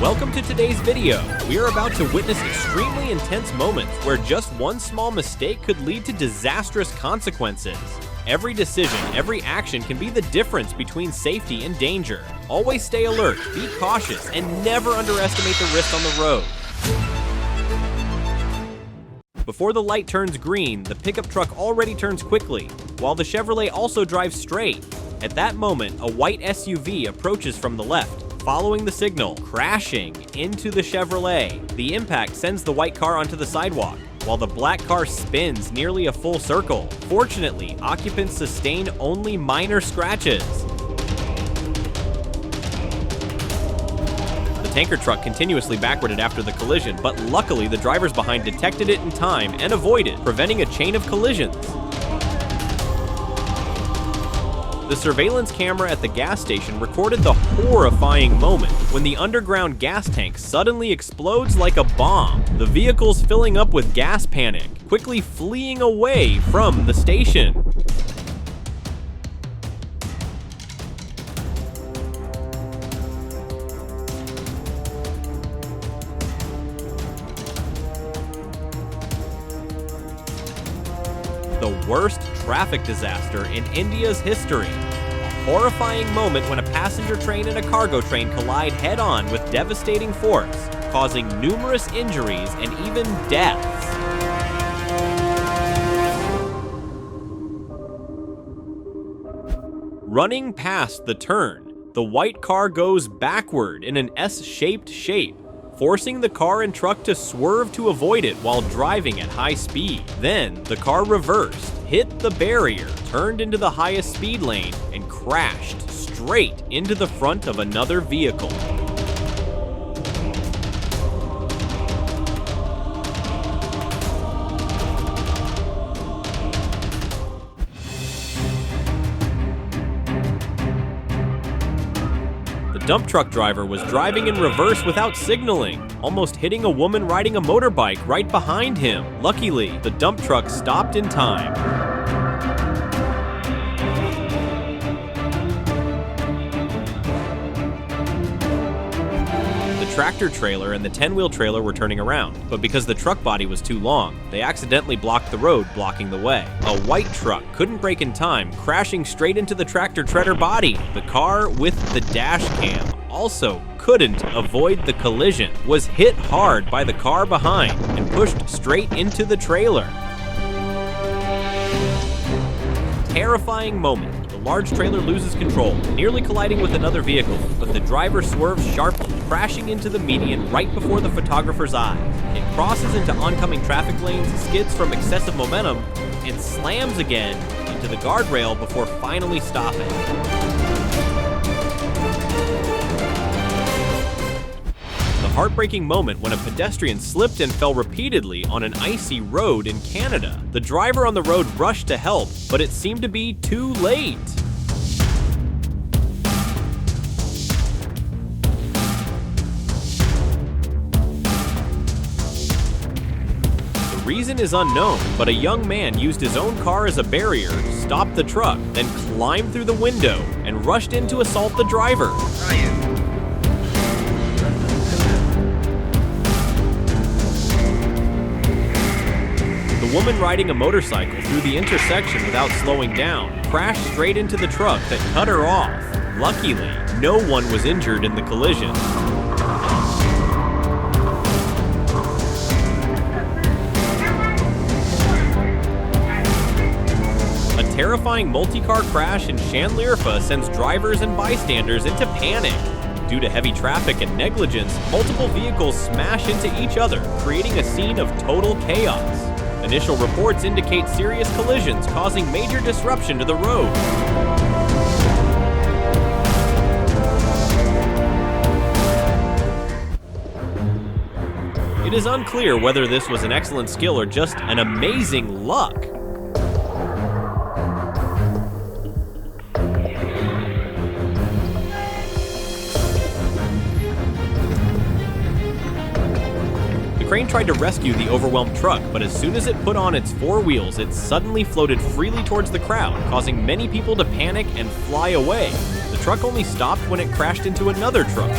Welcome to today's video. We are about to witness extremely intense moments where just one small mistake could lead to disastrous consequences. Every decision, every action can be the difference between safety and danger. Always stay alert, be cautious, and never underestimate the risk on the road. Before the light turns green, the pickup truck already turns quickly, while the Chevrolet also drives straight. At that moment, a white SUV approaches from the left, following the signal, crashing into the Chevrolet. The impact sends the white car onto the sidewalk, while the black car spins nearly a full circle. Fortunately, occupants sustain only minor scratches. The tanker truck continuously backwarded after the collision, but luckily the drivers behind detected it in time and avoided, preventing a chain of collisions. The surveillance camera at the gas station recorded the horrifying moment when the underground gas tank suddenly explodes like a bomb. The vehicles filling up with gas panic, quickly fleeing away from the station. The worst traffic disaster in India's history. A horrifying moment when a passenger train and a cargo train collide head-on with devastating force, causing numerous injuries and even deaths. Running past the turn, the white car goes backward in an S-shaped shape, forcing the car and truck to swerve to avoid it while driving at high speed. Then, the car reversed, hit the barrier, turned into the highest speed lane, and crashed straight into the front of another vehicle. The dump truck driver was driving in reverse without signaling, almost hitting a woman riding a motorbike right behind him. Luckily, the dump truck stopped in time. The tractor trailer and the 10-wheel trailer were turning around, but because the truck body was too long, they accidentally blocked the road, blocking the way. A white truck couldn't brake in time, crashing straight into the tractor trailer body. The car with the dash cam also couldn't avoid the collision, was hit hard by the car behind and pushed straight into the trailer. Terrifying moment. The large trailer loses control, nearly colliding with another vehicle, but the driver swerves sharply, crashing into the median right before the photographer's eyes. It crosses into oncoming traffic lanes, skids from excessive momentum, and slams again into the guardrail before finally stopping. The heartbreaking moment when a pedestrian slipped and fell repeatedly on an icy road in Canada. The driver on the road rushed to help, but it seemed to be too late. The reason is unknown, but a young man used his own car as a barrier, stopped the truck, then climbed through the window and rushed in to assault the driver. The woman riding a motorcycle through the intersection without slowing down crashed straight into the truck that cut her off. Luckily, no one was injured in the collision. A terrifying multi-car crash in Chandlerfa sends drivers and bystanders into panic. Due to heavy traffic and negligence, multiple vehicles smash into each other, creating a scene of total chaos. Initial reports indicate serious collisions causing major disruption to the road. It is unclear whether this was an excellent skill or just an amazing luck. The crane tried to rescue the overwhelmed truck, but as soon as it put on its four wheels, it suddenly floated freely towards the crowd, causing many people to panic and fly away. The truck only stopped when it crashed into another truck.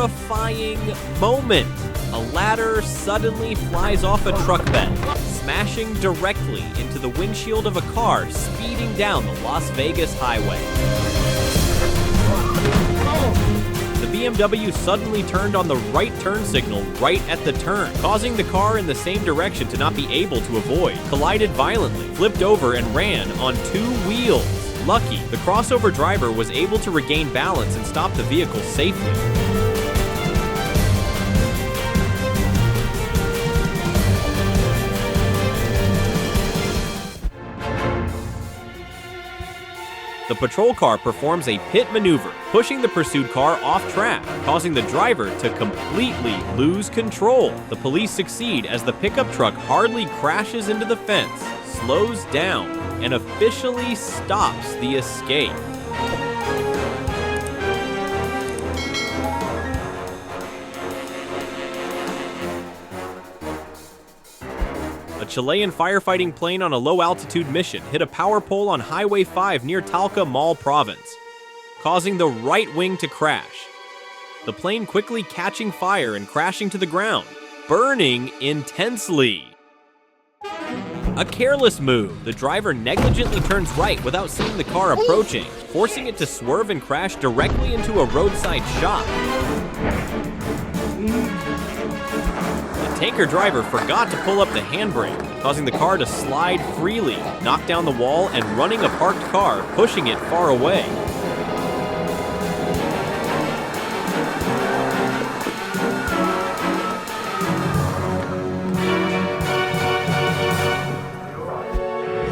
terrifying moment. A ladder suddenly flies off a truck bed, smashing directly into the windshield of a car speeding down the Las Vegas highway. The BMW suddenly turned on the right turn signal right at the turn, causing the car in the same direction to not be able to avoid, collided violently, flipped over, and ran on 2 wheels. Lucky, the crossover driver was able to regain balance and stop the vehicle safely. The patrol car performs a pit maneuver, pushing the pursued car off track, causing the driver to completely lose control. The police succeed as the pickup truck hardly crashes into the fence, slows down, and officially stops the escape. A Chilean firefighting plane on a low-altitude mission hit a power pole on Highway 5 near Talca Mall Province, causing the right wing to crash. The plane quickly catching fire and crashing to the ground, burning intensely. A careless move. The driver negligently turns right without seeing the car approaching, forcing it to swerve and crash directly into a roadside shop. The tanker driver forgot to pull up the handbrake, causing the car to slide freely, knock down the wall, and running a parked car, pushing it far away.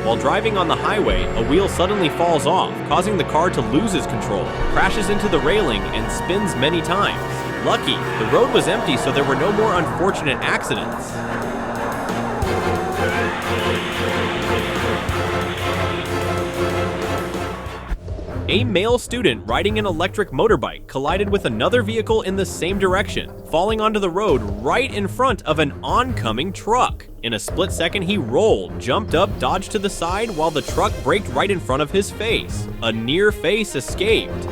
While driving on the highway, a wheel suddenly falls off, causing the car to lose its control, crashes into the railing, and spins many times. Lucky, the road was empty, so there were no more unfortunate accidents. A male student riding an electric motorbike collided with another vehicle in the same direction, falling onto the road right in front of an oncoming truck. In a split second, he rolled, jumped up, dodged to the side, while the truck braked right in front of his face. A near-face escaped.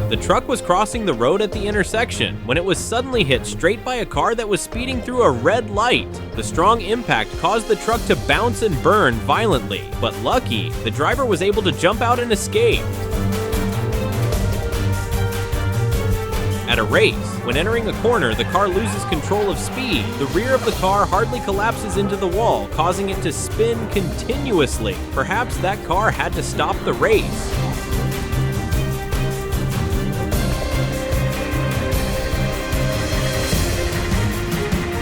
The truck was crossing the road at the intersection when it was suddenly hit straight by a car that was speeding through a red light. The strong impact caused the truck to bounce and burn violently, but lucky, the driver was able to jump out and escape. At a race, when entering a corner, the car loses control of speed. The rear of the car hardly collapses into the wall, causing it to spin continuously. Perhaps that car had to stop the race.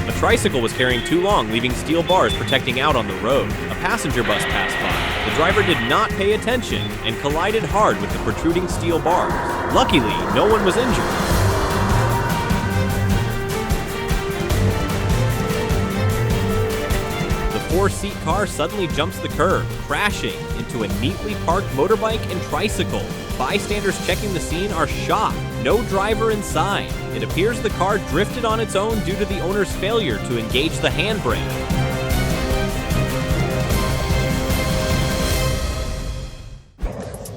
A tricycle was carrying too long, leaving steel bars protecting out on the road. A passenger bus passed by. The driver did not pay attention and collided hard with the protruding steel bars. Luckily, no one was injured. The 4-seat car suddenly jumps the curb, crashing into a neatly parked motorbike and tricycle. Bystanders checking the scene are shocked. No driver inside. It appears the car drifted on its own due to the owner's failure to engage the handbrake.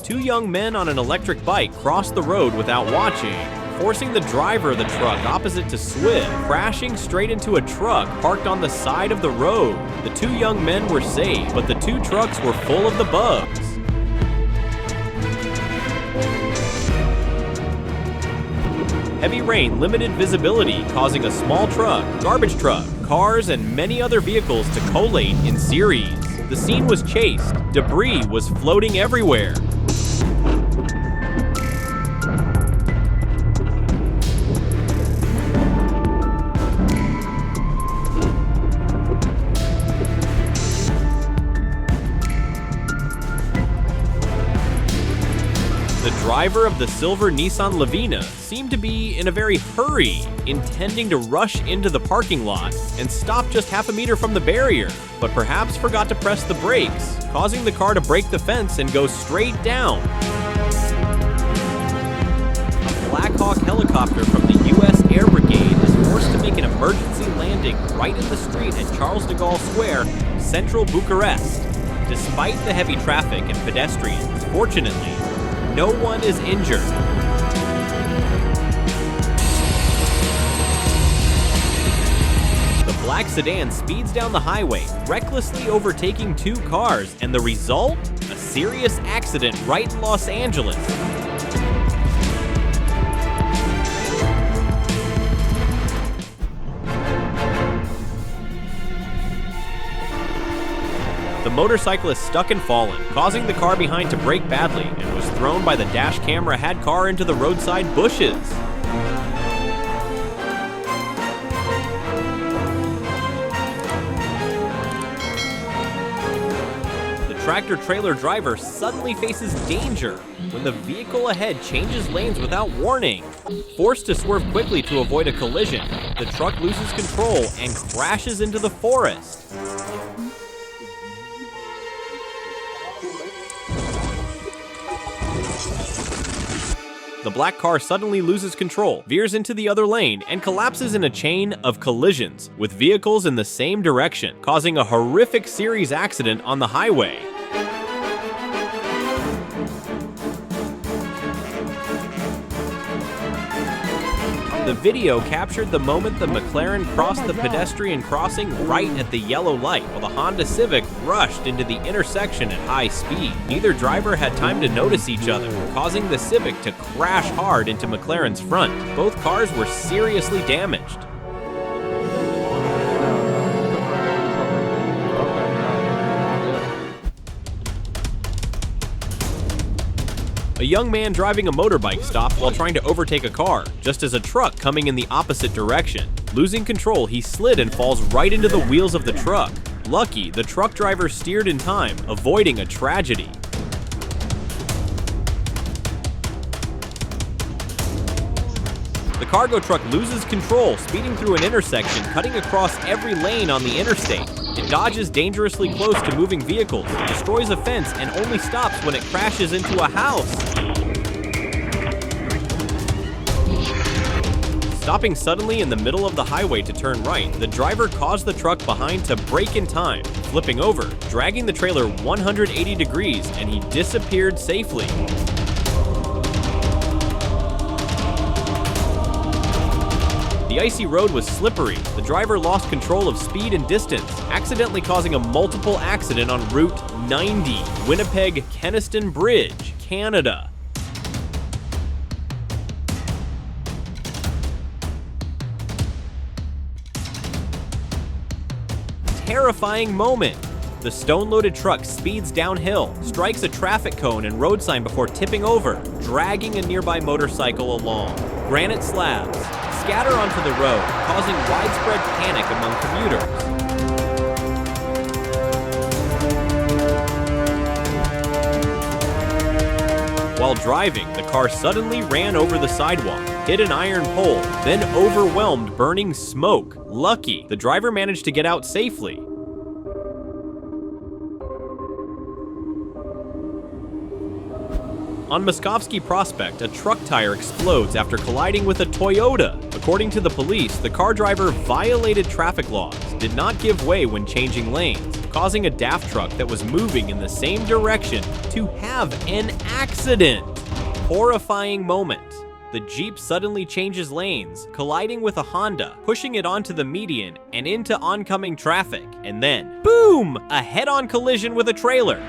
Two young men on an electric bike crossed the road without watching, forcing the driver of the truck opposite to swerve, crashing straight into a truck parked on the side of the road. The two young men were saved, but the two trucks were full of the bugs. Heavy rain limited visibility, causing a small truck, garbage truck, cars, and many other vehicles to collate in series. The scene was chased. Debris was floating everywhere. The driver of the silver Nissan Lavina seemed to be in a very hurry, intending to rush into the parking lot and stop just half a meter from the barrier, but perhaps forgot to press the brakes, causing the car to break the fence and go straight down. A Black Hawk helicopter from the U.S. Air Brigade is forced to make an emergency landing right in the street at Charles de Gaulle Square, central Bucharest. Despite the heavy traffic and pedestrians, fortunately, no one is injured. black sedan speeds down the highway, recklessly overtaking 2 cars, and the result? A serious accident right in Los Angeles. The motorcyclist stuck and fallen, causing the car behind to brake badly, and was thrown by the dash camera-had car into the roadside bushes. The tractor-trailer driver suddenly faces danger when the vehicle ahead changes lanes without warning. Forced to swerve quickly to avoid a collision, the truck loses control and crashes into the forest. The black car suddenly loses control, veers into the other lane, and collapses in a chain of collisions with vehicles in the same direction, causing a horrific series accident on the highway. The video captured the moment the McLaren crossed the pedestrian crossing right at the yellow light, while the Honda Civic rushed into the intersection at high speed. Neither driver had time to notice each other, causing the Civic to crash hard into McLaren's front. Both cars were seriously damaged. A young man driving a motorbike stopped while trying to overtake a car, just as a truck coming in the opposite direction. Losing control, he slid and falls right into the wheels of the truck. Lucky, the truck driver steered in time, avoiding a tragedy. The cargo truck loses control, speeding through an intersection, cutting across every lane on the interstate. It dodges dangerously close to moving vehicles, destroys a fence, and only stops when it crashes into a house. Stopping suddenly in the middle of the highway to turn right, the driver caused the truck behind to brake in time, flipping over, dragging the trailer 180 degrees, and he disappeared safely. The icy road was slippery. The driver lost control of speed and distance, accidentally causing a multiple accident on Route 90, Winnipeg-Kenaston Bridge, Canada. Terrifying moment. The stone-loaded truck speeds downhill, strikes a traffic cone and road sign before tipping over, dragging a nearby motorcycle along. Granite slabs scatter onto the road, causing widespread panic among commuters. While driving, the car suddenly ran over the sidewalk, hit an iron pole, then overwhelmed burning smoke. Lucky, the driver managed to get out safely. On Moskovsky Prospect, a truck tire explodes after colliding with a Toyota. According to the police, the car driver violated traffic laws, did not give way when changing lanes, causing a DAF truck that was moving in the same direction to have an accident. Horrifying moment. The Jeep suddenly changes lanes, colliding with a Honda, pushing it onto the median and into oncoming traffic, and then, boom! A head-on collision with a trailer.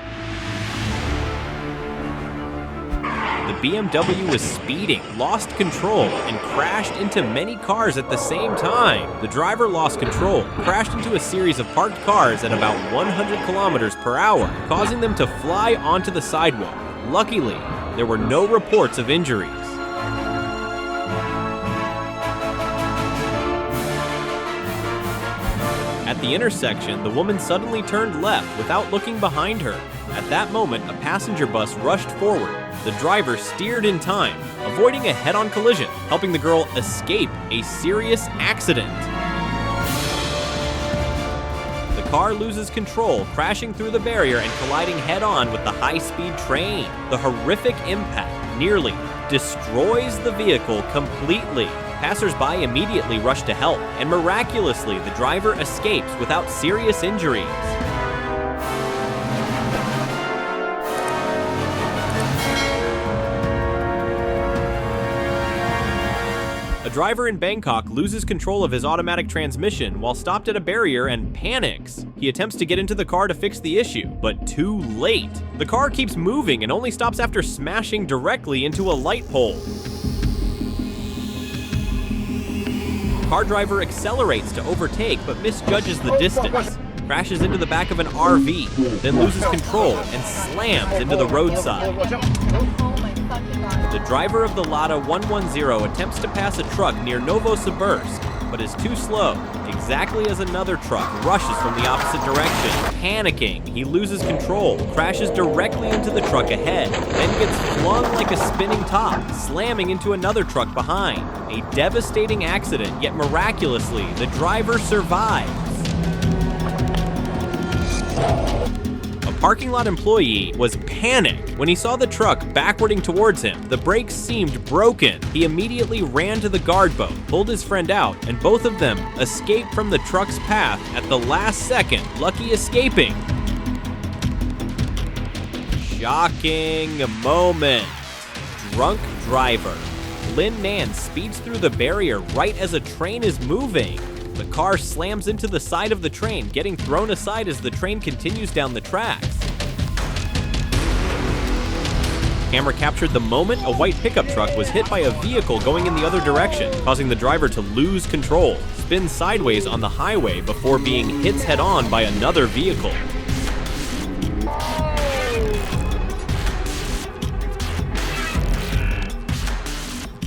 The BMW was speeding, lost control, and crashed into many cars at the same time. The driver lost control, crashed into a series of parked cars at about 100 kilometers per hour, causing them to fly onto the sidewalk. Luckily, there were no reports of injuries. At the intersection, the woman suddenly turned left without looking behind her. At that moment, a passenger bus rushed forward. The driver steered in time, avoiding a head-on collision, helping the girl escape a serious accident. The car loses control, crashing through the barrier and colliding head-on with the high-speed train. The horrific impact nearly destroys the vehicle completely. Passers-by immediately rush to help, and miraculously, the driver escapes without serious injuries. A driver in Bangkok loses control of his automatic transmission while stopped at a barrier and panics. He attempts to get into the car to fix the issue, but too late. The car keeps moving and only stops after smashing directly into a light pole. Car driver accelerates to overtake but misjudges the distance, crashes into the back of an RV, then loses control and slams into the roadside. The driver of the Lada 110 attempts to pass a truck near Novosibirsk, but is too slow, exactly as another truck rushes from the opposite direction. Panicking, he loses control, crashes directly into the truck ahead, then gets flung like a spinning top, slamming into another truck behind. A devastating accident, yet miraculously, the driver survives. A parking lot employee was panicked when he saw the truck backwarding towards him. The brakes seemed broken. He immediately ran to the guard boat, pulled his friend out, and both of them escaped from the truck's path at the last second, lucky escaping. Shocking moment. Drunk driver. Lin Nan speeds through the barrier right as a train is moving. The car slams into the side of the train, getting thrown aside as the train continues down the tracks. Camera captured the moment a white pickup truck was hit by a vehicle going in the other direction, causing the driver to lose control, spin sideways on the highway before being hit head-on by another vehicle.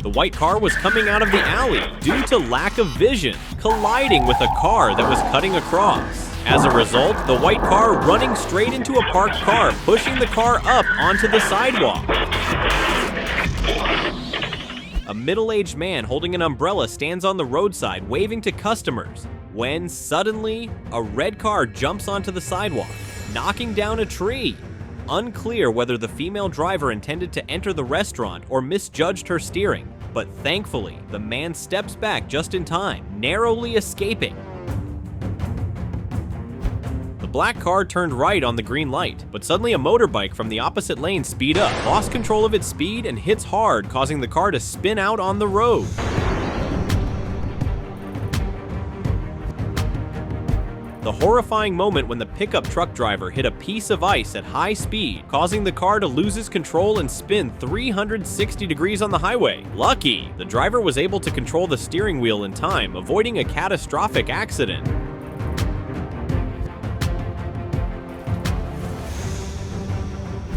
The white car was coming out of the alley due to lack of vision, colliding with a car that was cutting across. As a result, the white car running straight into a parked car, pushing the car up onto the sidewalk. A middle-aged man holding an umbrella stands on the roadside waving to customers, when suddenly, a red car jumps onto the sidewalk, knocking down a tree. Unclear whether the female driver intended to enter the restaurant or misjudged her steering, but thankfully, the man steps back just in time, narrowly escaping. The black car turned right on the green light, but suddenly a motorbike from the opposite lane speed up, lost control of its speed, and hits hard, causing the car to spin out on the road. The horrifying moment when the pickup truck driver hit a piece of ice at high speed, causing the car to lose its control and spin 360 degrees on the highway. Lucky, the driver was able to control the steering wheel in time, avoiding a catastrophic accident.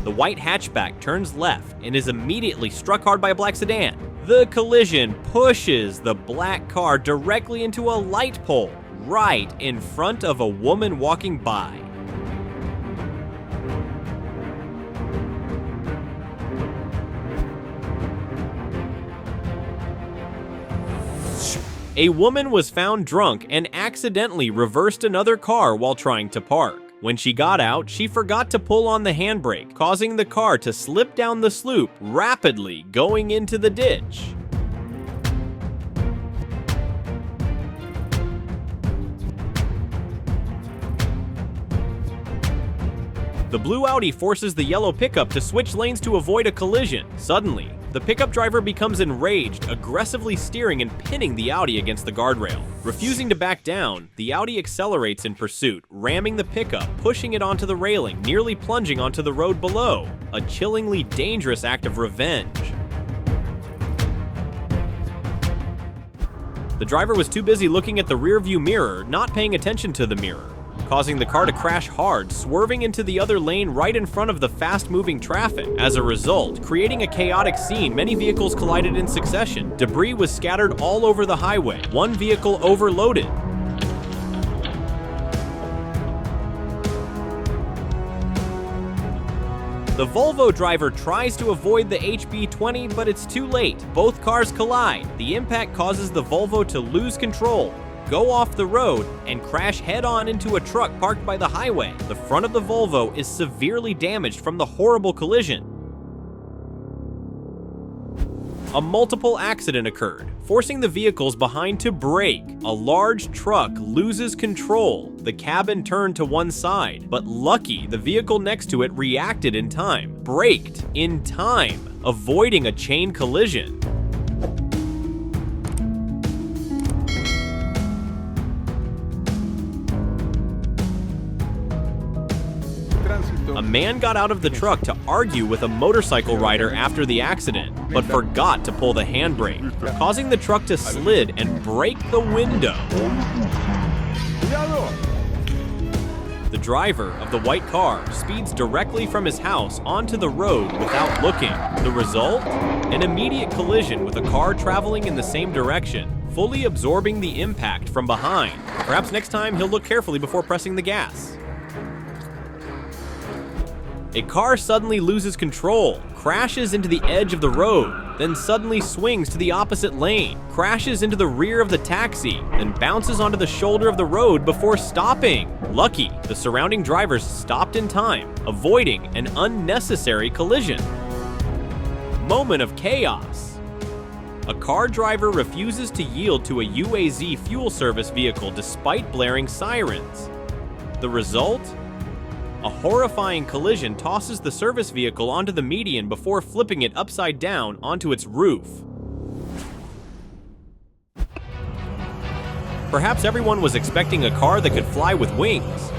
The white hatchback turns left and is immediately struck hard by a black sedan. The collision pushes the black car directly into a light pole, right in front of a woman walking by. A woman was found drunk and accidentally reversed another car while trying to park. When she got out, she forgot to pull on the handbrake, causing the car to slip down the slope, rapidly going into the ditch. The blue Audi forces the yellow pickup to switch lanes to avoid a collision. Suddenly, the pickup driver becomes enraged, aggressively steering and pinning the Audi against the guardrail. Refusing to back down, the Audi accelerates in pursuit, ramming the pickup, pushing it onto the railing, nearly plunging onto the road below. A chillingly dangerous act of revenge. The driver was too busy looking at the rearview mirror, not paying attention to the mirror, causing the car to crash hard, swerving into the other lane right in front of the fast-moving traffic. As a result, creating a chaotic scene, many vehicles collided in succession. Debris was scattered all over the highway. One vehicle overloaded. The Volvo driver tries to avoid the HB20, but it's too late. Both cars collide. The impact causes the Volvo to lose control, go off the road, and crash head-on into a truck parked by the highway. The front of the Volvo is severely damaged from the horrible collision. A multiple accident occurred, forcing the vehicles behind to brake. A large truck loses control. The cabin turned to one side, but lucky the vehicle next to it reacted in time, braked in time, avoiding a chain collision. A man got out of the truck to argue with a motorcycle rider after the accident, but forgot to pull the handbrake, causing the truck to slid and break the window. The driver of the white car speeds directly from his house onto the road without looking. The result? An immediate collision with a car traveling in the same direction, fully absorbing the impact from behind. Perhaps next time he'll look carefully before pressing the gas. A car suddenly loses control, crashes into the edge of the road, then suddenly swings to the opposite lane, crashes into the rear of the taxi, then bounces onto the shoulder of the road before stopping. Lucky, the surrounding drivers stopped in time, avoiding an unnecessary collision. Moment of chaos. A car driver refuses to yield to a UAZ fuel service vehicle despite blaring sirens. The result? A horrifying collision tosses the service vehicle onto the median before flipping it upside down onto its roof. Perhaps everyone was expecting a car that could fly with wings.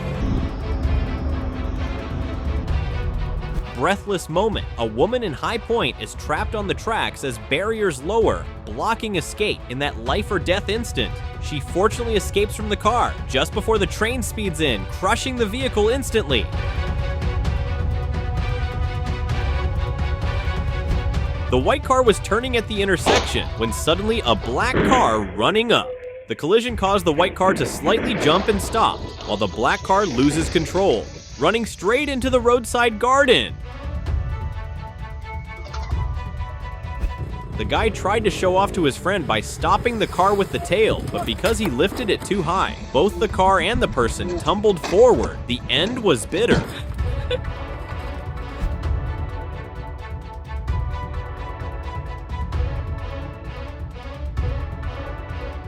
Breathless moment. A woman in High Point is trapped on the tracks as barriers lower, blocking escape in that life or death instant. She fortunately escapes from the car just before the train speeds in, crushing the vehicle instantly. The white car was turning at the intersection when suddenly a black car running up. The collision caused the white car to slightly jump and stop, while the black car loses control, running straight into the roadside garden. The guy tried to show off to his friend by stopping the car with the tail, but because he lifted it too high, both the car and the person tumbled forward. The end was bitter.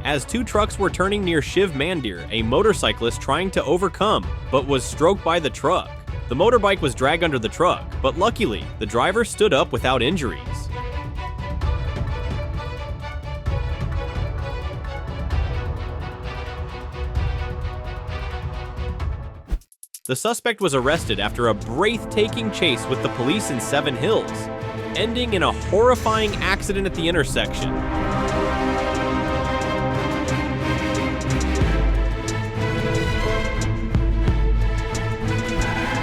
As two trucks were turning near Shiv Mandir, a motorcyclist trying to overcome, but was stroked by the truck. The motorbike was dragged under the truck, but luckily, the driver stood up without injuries. The suspect was arrested after a breathtaking chase with the police in Seven Hills, ending in a horrifying accident at the intersection.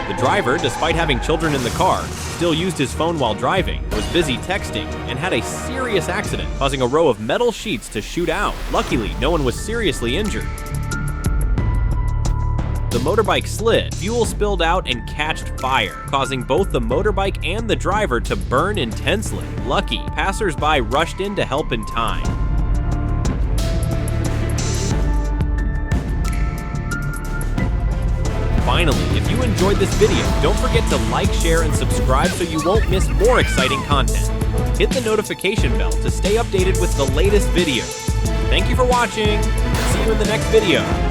The driver, despite having children in the car, still used his phone while driving, was busy texting, and had a serious accident, causing a row of metal sheets to shoot out. Luckily, no one was seriously injured. The motorbike slid, fuel spilled out and catched fire, causing both the motorbike and the driver to burn intensely. Lucky, passers-by rushed in to help in time. Finally, if you enjoyed this video, don't forget to like, share, and subscribe so you won't miss more exciting content. Hit the notification bell to stay updated with the latest videos. Thank you for watching. See you in the next video.